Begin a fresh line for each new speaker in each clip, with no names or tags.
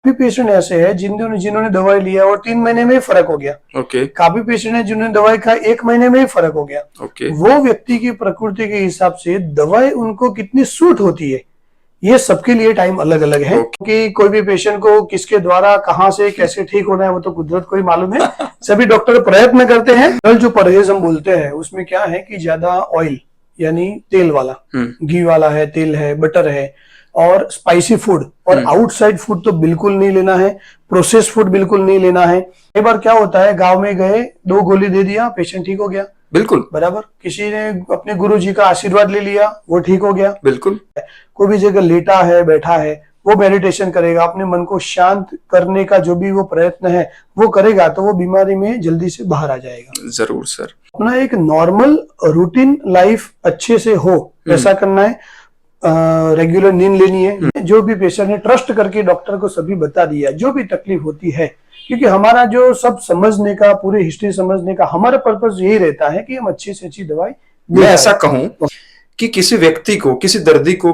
काफी पेशेंट ऐसे हैं जिन्होंने जिन्होंने दवाई लिया और 3 महीने में ही फर्क हो गया।
ओके।
काफी पेशेंट है जिन्होंने दवाई खाई 1 महीने में ही फर्क हो गया।
ओके।
वो व्यक्ति की प्रकृति के हिसाब से दवाई उनको कितनी सूट होती है, ये सबके लिए टाइम अलग अलग है। कि कोई भी पेशेंट को किसके द्वारा कहाँ से कैसे ठीक होना है वो तो कुदरत को ही मालूम है। सभी डॉक्टर प्रयत्न करते हैं। कल जो परहेज हम बोलते हैं उसमें क्या है कि ज्यादा ऑयल यानी तेल वाला, घी वाला है, तेल है, बटर है और स्पाइसी फूड और आउटसाइड फूड तो बिल्कुल नहीं लेना है। प्रोसेस फूड बिल्कुल नहीं लेना है। कई बार क्या होता है, गांव में गए 2 गोली दे दिया, पेशेंट ठीक हो गया,
बिल्कुल
बराबर। किसी ने अपने गुरु जी का आशीर्वाद ले लिया, वो ठीक हो गया,
बिल्कुल।
कोई भी जगह लेटा है, बैठा है, वो मेडिटेशन करेगा, अपने मन को शांत करने का जो भी वो प्रयत्न है वो करेगा तो वो बीमारी में जल्दी से बाहर आ जाएगा।
जरूर सर।
अपना एक नॉर्मल रूटीन लाइफ अच्छे से हो वैसा करना है। रेगुलर नींद लेनी है। जो भी पेशेंट ने ट्रस्ट करके डॉक्टर को सभी बता दिया जो भी तकलीफ होती है, क्योंकि हमारा जो सब समझने का, पूरी हिस्ट्री समझने का हमारा पर्पस यही रहता है कि हम अच्छी से अच्छी दवाई।
मैं ऐसा कहूं कि किसी व्यक्ति को, किसी दर्दी को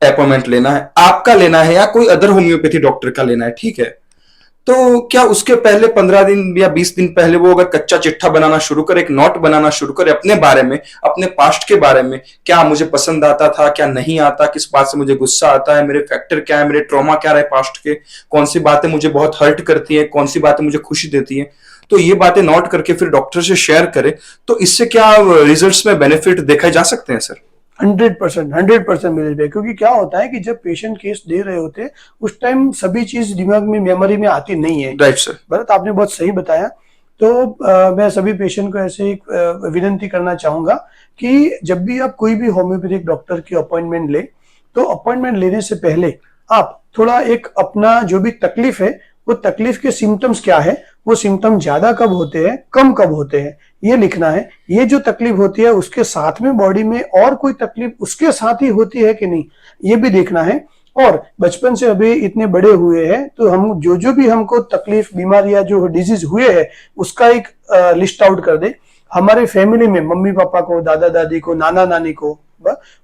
अपॉइंटमेंट लेना है, आपका लेना है या कोई अदर होम्योपैथी डॉक्टर का लेना है, ठीक है, तो क्या उसके पहले 15 दिन या 20 दिन पहले वो अगर कच्चा चिट्ठा बनाना शुरू करे, एक नोट बनाना शुरू करे अपने बारे में, अपने पास्ट के बारे में, क्या मुझे पसंद आता था, क्या नहीं आता, किस बात से मुझे गुस्सा आता है, मेरे फैक्टर क्या है, मेरे ट्रॉमा क्या रहे पास्ट के, कौन सी बातें मुझे बहुत हर्ट करती हैं, कौन सी बातें मुझे खुशी देती हैं, तो ये बातें नोट करके फिर डॉक्टर से शेयर करे, तो इससे क्या रिजल्ट्स में बेनिफिट देखा जा सकते हैं सर?
100% मिल जाए। क्योंकि क्या होता है कि जब पेशेंट केस दे रहे होते हैं उस टाइम सभी चीज दिमाग में, मेमोरी में आती नहीं है।
Right sir.
भरत, आपने बहुत सही बताया। तो मैं सभी पेशेंट को ऐसे एक विनती करना चाहूंगा कि जब भी आप कोई भी होम्योपैथिक डॉक्टर की अपॉइंटमेंट ले तो अपॉइंटमेंट लेने से पहले आप थोड़ा एक अपना जो भी तकलीफ है वो तकलीफ के सिम्टम्स क्या है, वो सिम्टम ज्यादा कब होते हैं, कम कब होते हैं, ये लिखना है। ये जो तकलीफ होती है उसके साथ में बॉडी में और कोई तकलीफ उसके साथ ही होती है कि नहीं, ये भी देखना है। और बचपन से अभी इतने बड़े हुए हैं तो हम जो जो भी हमको तकलीफ, बीमारियां, जो डिजीज हुए हैं उसका एक लिस्ट आउट कर दे। हमारे फैमिली में मम्मी पापा को, दादा दादी को, नाना नानी को,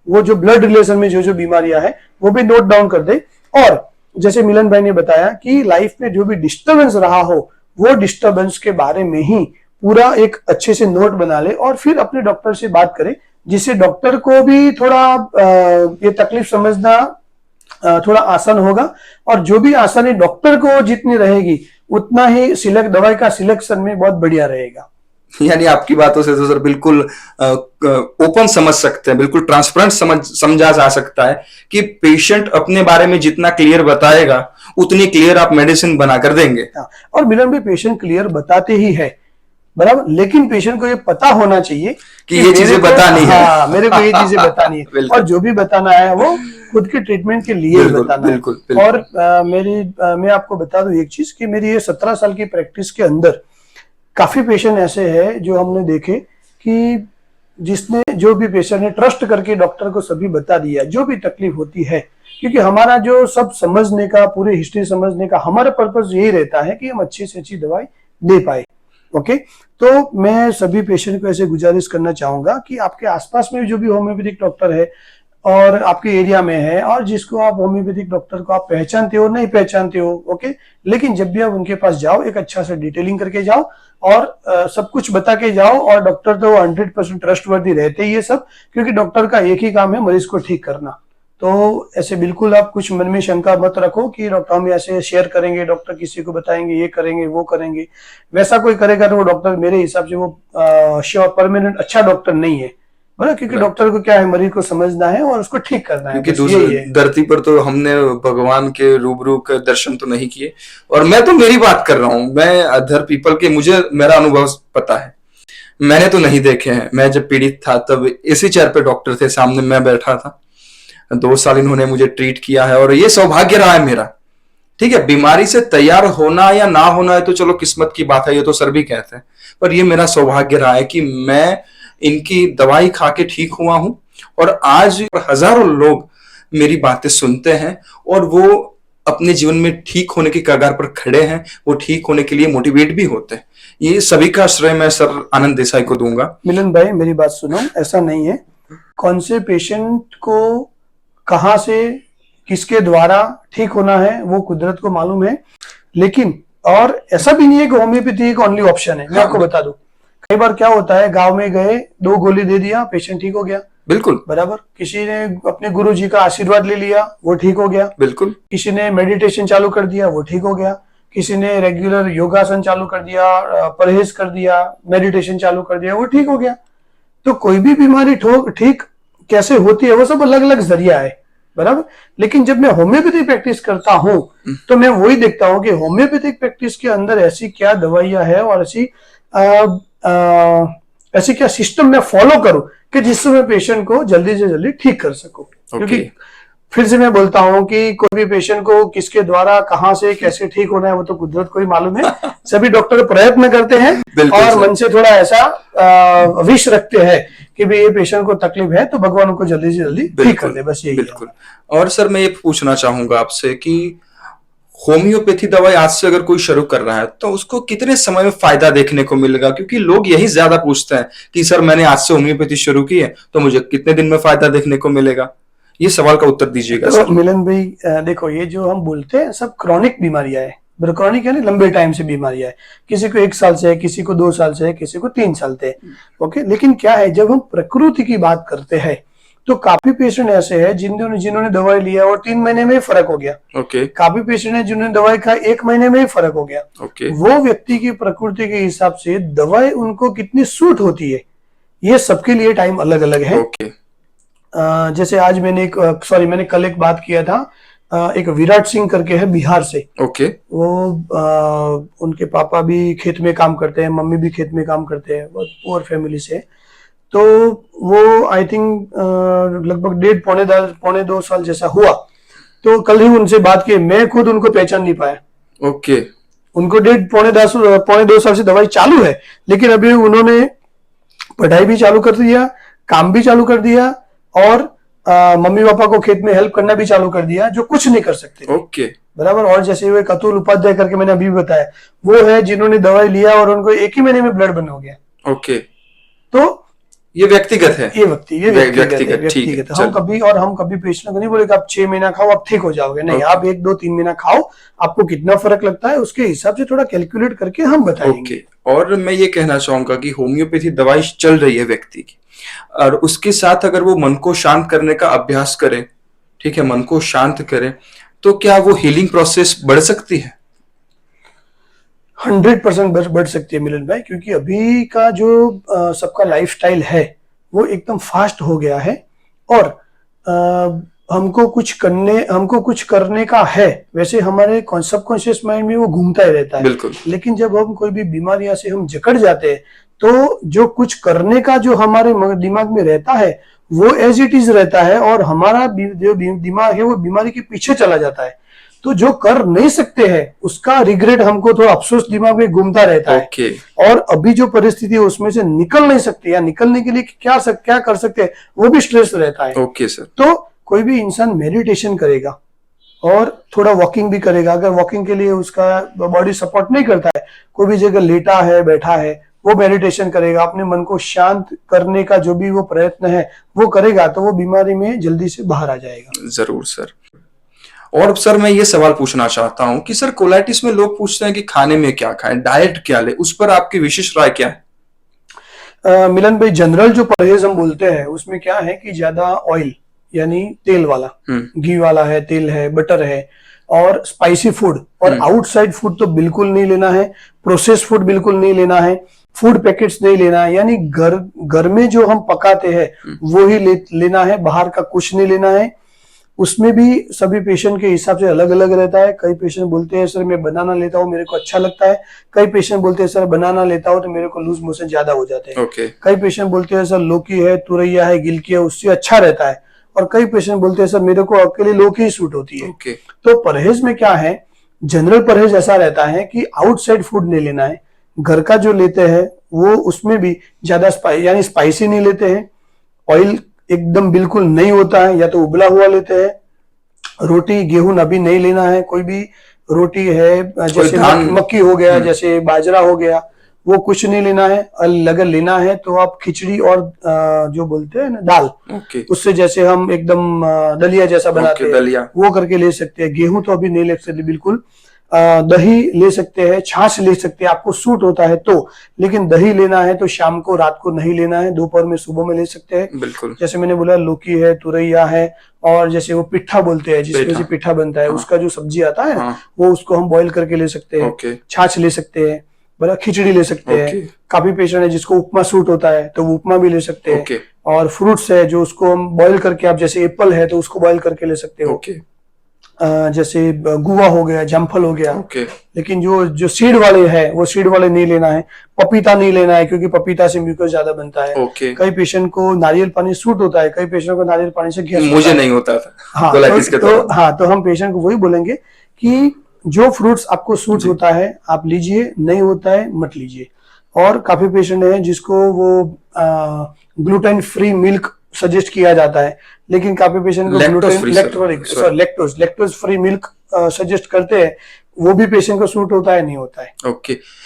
वो जो ब्लड रिलेशन में जो जो बीमारियां हैं वो भी नोट डाउन कर दे। और जैसे मिलन भाई ने बताया कि लाइफ में जो भी डिस्टर्बेंस रहा हो वो डिस्टर्बेंस के बारे में ही पूरा एक अच्छे से नोट बना ले और फिर अपने डॉक्टर से बात करे, जिससे डॉक्टर को भी थोड़ा ये तकलीफ समझना थोड़ा आसान होगा। और जो भी आसानी डॉक्टर को जितनी रहेगी उतना ही दवाई का सिलेक्शन में बहुत बढ़िया रहेगा।
यानी आपकी बातों से तो सर बिल्कुल ओपन समझ सकते हैं, बिल्कुल ट्रांसपेरेंट समझा जा सकता है कि पेशेंट अपने बारे में जितना क्लियर बताएगा उतनी क्लियर आप मेडिसिन बनाकर देंगे।
और मिलन भी पेशेंट क्लियर बताते ही है, बराबर, लेकिन पेशेंट को ये पता होना चाहिए
कि ये चीजें बतानी है।
हाँ, मेरे को ये चीजें बतानी है और जो भी बताना है वो खुद के ट्रीटमेंट के लिए बताना है। और मैं आपको बता दूं एक चीज कि मेरी ये 17 साल की प्रैक्टिस के अंदर काफी पेशेंट ऐसे हैं जो हमने देखे कि जिसने, जो भी पेशेंट ने ट्रस्ट करके डॉक्टर को सभी बता दिया जो भी तकलीफ होती है, क्योंकि हमारा जो सब समझने का, पूरी हिस्ट्री समझने का हमारा पर्पस यही रहता है कि हम अच्छी से अच्छी दवाई दे पाए। ओके, तो मैं सभी पेशेंट को ऐसे गुजारिश करना चाहूंगा कि आपके आसपास में जो भी होम्योपैथिक डॉक्टर है और आपके एरिया में है और जिसको आप होम्योपैथिक डॉक्टर को आप पहचानते हो, नहीं पहचानते हो, ओके, लेकिन जब भी आप उनके पास जाओ एक अच्छा सा डिटेलिंग करके जाओ और सब कुछ बता के जाओ। और डॉक्टर तो 100% ट्रस्टवर्दी रहते ही है सब, क्योंकि डॉक्टर का एक ही काम है मरीज को ठीक करना। तो ऐसे बिल्कुल आप कुछ मन में शंका मत रखो कि डॉक्टर हम ऐसे शेयर करेंगे, डॉक्टर किसी को बताएंगे, ये करेंगे, वो करेंगे। वैसा कोई करेगा तो वो डॉक्टर मेरे हिसाब से वो श्योर परमानेंट अच्छा डॉक्टर नहीं है, क्योंकि डॉक्टर को क्या है, मरीज को समझना है और उसको ठीक करना है।
क्योंकि दूसरी धरती पर तो हमने भगवान के रूबरू के दर्शन तो नहीं किए। और मैं तो मेरी बात कर रहा हूँ, मैं अदर पीपल के, मुझे मेरा अनुभव पता है, मैंने तो नहीं देखे हैं। मैं जब पीड़ित था तब इसी चेयर पे डॉक्टर थे, सामने मैं बैठा था, 2 साल इन्होंने मुझे ट्रीट किया है और ये सौभाग्य रहा है मेरा। ठीक है, बीमारी से तैयार होना या ना होना है तो चलो किस्मत की बात है, ये तो सर भी कहते हैं, पर ये मेरा सौभाग्य रहा है कि मैं इनकी दवाई खा के ठीक हुआ हूं और आज हजारों लोग मेरी बातें सुनते हैं और वो अपने जीवन में ठीक होने की कगार पर खड़े हैं, वो ठीक होने के लिए मोटिवेट भी होते हैं। ये सभी का श्रेय मैं सर आनंद देसाई को दूंगा।
मिलन भाई मेरी बात सुनो, ऐसा नहीं है। कौन से पेशेंट को कहां से किसके द्वारा ठीक होना है वो कुदरत को मालूम है। लेकिन और ऐसा भी नहीं है कि होम्योपैथी एक ओनली ऑप्शन है। मैं आपको बता दूं, कई बार क्या होता है, गांव में गए, 2 गोली दे दिया, पेशेंट ठीक हो गया।
बिल्कुल
बराबर। किसी ने अपने गुरु जी का आशीर्वाद ले लिया, वो ठीक हो गया।
बिल्कुल।
किसी ने मेडिटेशन चालू कर दिया, वो ठीक हो गया। किसी ने रेगुलर योगासन चालू कर दिया, परहेज कर दिया, मेडिटेशन चालू कर दिया, वो ठीक हो गया। तो कोई भी बीमारी ठीक कैसे होती है, वो सब अलग अलग जरिया है। बराबर। लेकिन जब मैं होम्योपैथी प्रैक्टिस करता हूं तो मैं वही देखता हूं कि होम्योपैथिक प्रैक्टिस के अंदर ऐसी क्या दवाइयां है और ऐसी क्या सिस्टम मैं फॉलो करूं कि जिससे मैं पेशेंट को जल्दी से जल्दी ठीक कर सकूं। क्योंकि फिर से मैं बोलता हूं कि कोई भी पेशेंट को किसके द्वारा कहां से कैसे ठीक होना है वो तो कुदरत को ही मालूम है। सभी डॉक्टर प्रयत्न करते हैं और मन से थोड़ा ऐसा विश रखते हैं कि भाई ये पेशेंट को तकलीफ है तो भगवान उनको जल्दी से जल्दी ठीक कर दे, बस यही।
बिल्कुल। और सर मैं ये पूछना चाहूंगा आपसे कि होम्योपैथी दवाई आज से अगर कोई शुरू कर रहा है तो उसको कितने समय में फायदा देखने को मिलेगा? क्योंकि लोग यही ज्यादा पूछते हैं कि सर मैंने आज से होम्योपैथी शुरू की है तो मुझे कितने दिन में फायदा देखने को मिलेगा। ये सवाल का उत्तर दीजिएगा सर।
मिलन भाई, देखो ये जो हम बोलते हैं सब क्रॉनिक बीमारियां है। क्रॉनिक यानी लंबे टाइम से बीमारियां है। किसी को 1 साल से है, किसी को 2 साल से है, किसी को 3 साल से है। ओके। लेकिन क्या है, जब हम प्रकृति की बात करते हैं तो काफी पेशेंट ऐसे हैं जिन्होंने दवाई लिया और 3 महीने में ही फर्क हो गया।
ओके।
काफी पेशेंट है जिन्होंने दवाई खाई 1 महीने में ही फर्क हो गया।
ओके।
वो व्यक्ति की प्रकृति के हिसाब से दवाई उनको कितनी सूट होती है, ये सबके लिए टाइम अलग अलग है।
ओके।
जैसे आज मैंने कल एक बात किया था, एक विराट सिंह करके है बिहार से।
ओके।
वो उनके पापा भी खेत में काम करते हैं, मम्मी भी खेत में काम करते हैं, बहुत पुअर फैमिली से। तो वो आई थिंक लगभग 1.5 पौने 2 साल जैसा हुआ। तो कल ही उनसे बात की, मैं खुद उनको पहचान नहीं पाया।
ओके।
उनको पौने 2 साल से दवाई चालू है, लेकिन अभी उन्होंने पढ़ाई भी चालू कर दिया, काम भी चालू कर दिया और मम्मी पापा को खेत में हेल्प करना भी चालू कर दिया, जो कुछ नहीं कर सकते।
ओके।
बराबर। और जैसे वो अतुल उपाध्याय करके मैंने अभी बताया, वो है जिन्होंने दवाई लिया और उनको 1 ही महीने में ब्लड बंद हो गया।
ओके।
तो
ये व्यक्तिगत है।
ये व्यक्तिगत है। हम कभी पेशेंट को नहीं बोले कि आप 6 महीना खाओ आप ठीक हो जाओगे, नहीं। आप 1, 2, 3 महीना खाओ, आपको कितना फर्क लगता है उसके हिसाब से थोड़ा कैलकुलेट करके हम बताएंगे।
और मैं ये कहना चाहूंगा कि होम्योपैथी दवाई चल रही है व्यक्ति की, और उसके साथ अगर वो मन को शांत करने का अभ्यास करे, ठीक है, मन को शांत करे, तो क्या वो हीलिंग प्रोसेस बढ़ सकती है?
100% बढ़ सकती है मिलन भाई, क्योंकि अभी का जो सबका लाइफस्टाइल है वो एकदम फास्ट हो गया है और हमको कुछ करने का है, वैसे हमारे सबकॉन्शियस माइंड में वो घूमता ही रहता है।
बिल्कुल।
लेकिन जब हम कोई भी बीमारियां से हम जकड़ जाते हैं तो जो कुछ करने का जो हमारे दिमाग में रहता है वो एज इट इज रहता है और हमारा जो दिमाग है वो बीमारी के पीछे चला जाता है। तो जो कर नहीं सकते हैं उसका रिग्रेट हमको थोड़ा अफसोस दिमाग में घूमता रहता है। और अभी जो परिस्थिति है उसमें से निकल नहीं सकते या निकलने के लिए क्या कर सकते हैं वो भी स्ट्रेस रहता है।
Okay sir.
तो कोई भी इंसान मेडिटेशन करेगा और थोड़ा वॉकिंग भी करेगा, अगर वॉकिंग के लिए उसका बॉडी सपोर्ट नहीं करता है, कोई भी जगह लेटा है बैठा है, वो मेडिटेशन करेगा, अपने मन को शांत करने का जो भी वो प्रयत्न है वो करेगा, तो वो बीमारी में जल्दी से बाहर आ जाएगा।
जरूर सर। और सर मैं ये सवाल पूछना चाहता हूँ कि सर कोलाइटिस में लोग पूछते हैं कि खाने में क्या खाएं, डाइट क्या ले, उस पर आपकी विशेष राय क्या है?
मिलन भाई, जनरल जो परहेज हम बोलते हैं उसमें क्या है कि ज्यादा ऑयल यानी तेल वाला, घी वाला है, तेल है, बटर है और स्पाइसी फूड और आउटसाइड फूड तो बिल्कुल नहीं लेना है, प्रोसेस फूड बिल्कुल नहीं लेना है, फूड पैकेट्स नहीं लेना है, यानी घर में जो हम पकाते हैं वो ही लेना है, बाहर का कुछ नहीं लेना है। उसमें भी सभी पेशेंट के हिसाब से अलग अलग रहता है। कई पेशेंट बोलते हैं सर मैं बनाना लेता हूँ मेरे को अच्छा लगता है, कई पेशेंट बोलते हैं सर बनाना लेता हूँ तो मेरे को लूज मोशन ज्यादा हो जाते हैं। कई पेशेंट बोलते हैं सर लौकी है, तुरैया है, गिलकी है, उससे अच्छा रहता है। और कई पेशेंट बोलते हैं सर मेरे को अकेले लौकी ही सूट होती है। तो परहेज में क्या है, जनरल परहेज ऐसा रहता है कि आउटसाइड फूड नहीं लेना है, घर का जो लेते हैं वो उसमें भी ज्यादा यानी स्पाइसी नहीं लेते हैं, ऑयल एकदम बिल्कुल नहीं होता है, या तो उबला हुआ लेते हैं, रोटी गेहूं अभी नहीं लेना है, कोई भी रोटी है जैसे मक्की हो गया, जैसे बाजरा हो गया, वो कुछ नहीं लेना है। अगर लेना है तो आप खिचड़ी और जो बोलते हैं ना दाल, उससे जैसे हम एकदम दलिया जैसा बनाते हैं वो करके ले सकते हैं। गेहूं तो अभी नहीं ले सकते बिल्कुल। दही ले सकते हैं, छाछ ले सकते हैं, आपको सूट होता है तो। लेकिन दही लेना है तो शाम को, रात को नहीं लेना है, दोपहर में, सुबह में ले सकते हैं।
बिल्कुल।
जैसे मैंने बोला लौकी है, तुरैया है, और जैसे वो पिट्ठा बोलते हैं जिसमें से पिट्ठा बनता है, उसका जो सब्जी आता है वो, उसको हम बॉईल करके ले सकते हैं। छाछ ले सकते हैं, बड़ा खिचड़ी ले सकते हैं। काफी पेशेंट है जिसको उपमा सूट होता है तो वो उपमा भी ले सकते हैं। और फ्रूट्स है जो उसको हम बॉईल करके, आप जैसे एप्पल है तो उसको बॉईल करके ले सकते हो। जैसे गुवा हो गया, जामफल हो गया। लेकिन जो सीड वाले है वो सीड वाले नहीं लेना है। पपीता नहीं लेना है क्योंकि पपीता से म्यूकस ज्यादा बनता है। कई पेशेंट को नारियल पानी सूट होता है, कई पेशेंट को नारियल पानी से गैस
मुझे नहीं होता था।
तो हम पेशेंट को वही बोलेंगे कि जो फ्रूट्स आपको सूट होता है आप लीजिए, नहीं होता है मत लीजिए। और काफी पेशेंट है जिसको वो ग्लूटेन फ्री मिल्क सजेस्ट किया जाता है, लेकिन काफी पेशेंट को लैक्टोज फ्री मिल्क सजेस्ट करते हैं, वो भी पेशेंट को सूट होता है नहीं होता है।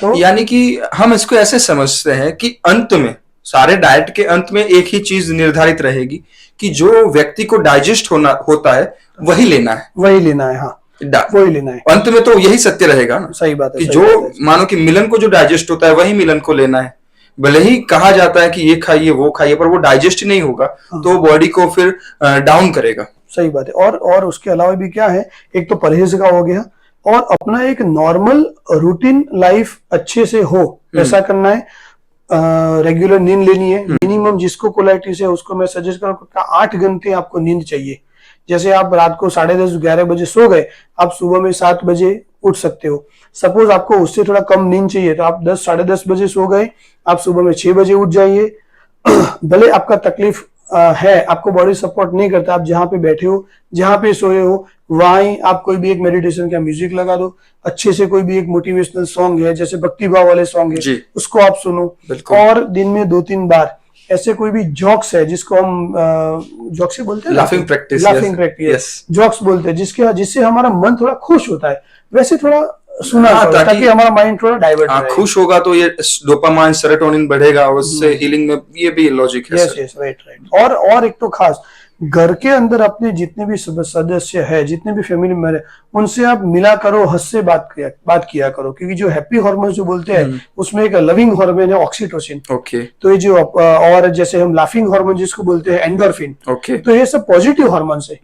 तो यानी कि हम इसको ऐसे समझते हैं कि अंत में, सारे डाइट के अंत में एक ही चीज निर्धारित रहेगी कि जो व्यक्ति को डाइजेस्ट होता है वही लेना है,
वही लेना है। हाँ, वही लेना है।
अंत में तो यही सत्य रहेगा ना।
सही बात है
कि जो मानो कि मिलन को जो डाइजेस्ट होता है वही मिलन को लेना है। भले ही कहा जाता है कि ये खाइए वो खाइए, पर वो डाइजेस्ट नहीं होगा तो बॉडी को फिर डाउन करेगा।
सही बात है। और उसके अलावा भी क्या है, एक तो परहेज का हो गया, और अपना एक नॉर्मल रूटीन लाइफ अच्छे से हो ऐसा करना है। रेगुलर नींद लेनी है। मिनिमम जिसको कोलाइटिस है उसको मैं सजेस्ट करूंगा 8 घंटे आपको नींद चाहिए। जैसे आप रात को 10:30-11 बजे सो गए, आप सुबह में 7 बजे उठ सकते हो। सपोज आपको उससे थोड़ा कम नींद चाहिए तो आप 10-10:30 बजे सो गए, आप सुबह में 6 बजे उठ जाइए। भले आपका तकलीफ है, आपको बॉडी सपोर्ट नहीं करता, आप जहाँ पे बैठे हो, जहाँ पे सोए हो, वहीं आप कोई भी एक मेडिटेशन का म्यूजिक लगा दो। अच्छे से कोई भी एक मोटिवेशनल सॉन्ग है, जैसे भक्ति भाव वाले सॉन्ग है, उसको आप सुनो। और दिन में 2-3 बार ऐसे कोई भी जॉक्स है जिसको हम जॉक्स बोलते हैं,
लाफिंग प्रैक्टिस,
जॉक्स बोलते हैं, जिससे हमारा मन थोड़ा खुश होता है, वैसे थोड़ा सुना ताकि हमारा माइंड थोड़ा डाइवर्ट रहे।
खुश होगा तो ये डोपामाइन, सेरोटोनिन बढ़ेगा, उससे हीलिंग में ये भी लॉजिक है।
Yes right. और एक तो खास घर के अंदर अपने जितने भी सदस्य है, जितने भी फैमिली मेंबर है, उनसे आप मिला करो, हंस से बात किया करो, क्योंकि जो हैप्पी हार्मोन जो बोलते हैं उसमें एक लविंग हार्मोन है ऑक्सीटोसिन। तो ये जो और जैसे हम लाफिंग हार्मोन जिसको बोलते हैं एंडोर्फिन। तो ये सब पॉजिटिव हार्मोन है।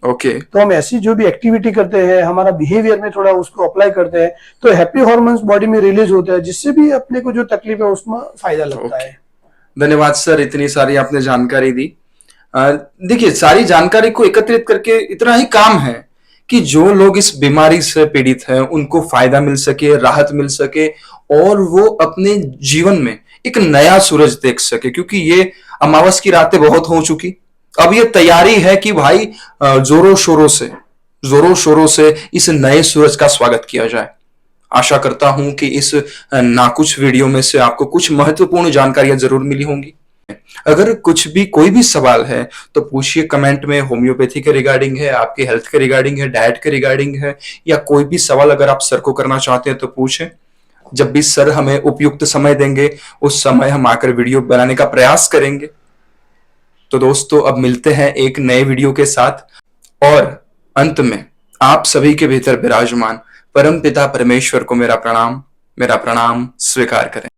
तो हम ऐसी जो भी एक्टिविटी करते हैं, हमारा बिहेवियर में थोड़ा उसको अप्लाई करते हैं, तो हैप्पी हार्मोन्स बॉडी में रिलीज होते हैं, जिससे भी अपने को जो तकलीफ है उसमें फायदा लगता है।
धन्यवाद सर, इतनी सारी आपने जानकारी दी। देखिए, सारी जानकारी को एकत्रित करके इतना ही काम है कि जो लोग इस बीमारी से पीड़ित हैं उनको फायदा मिल सके, राहत मिल सके, और वो अपने जीवन में एक नया सूरज देख सके। क्योंकि ये अमावस की रातें बहुत हो चुकी, अब ये तैयारी है कि भाई जोरों शोरों से इस नए सूरज का स्वागत किया जाए। आशा करता हूं कि इस नाकुछ वीडियो में से आपको कुछ महत्वपूर्ण जानकारियां जरूर मिली होंगी। अगर कोई भी सवाल है तो पूछिए कमेंट में। होम्योपैथी के रिगार्डिंग है, आपके हेल्थ के रिगार्डिंग है, डाइट के रिगार्डिंग है, या कोई भी सवाल अगर आप सर को करना चाहते हैं तो पूछें। जब भी सर हमें उपयुक्त समय देंगे उस समय हम आकर वीडियो बनाने का प्रयास करेंगे। तो दोस्तों, अब मिलते हैं एक नए वीडियो के साथ, और अंत में आप सभी के भीतर विराजमान परमपिता परमेश्वर को मेरा प्रणाम स्वीकार करें।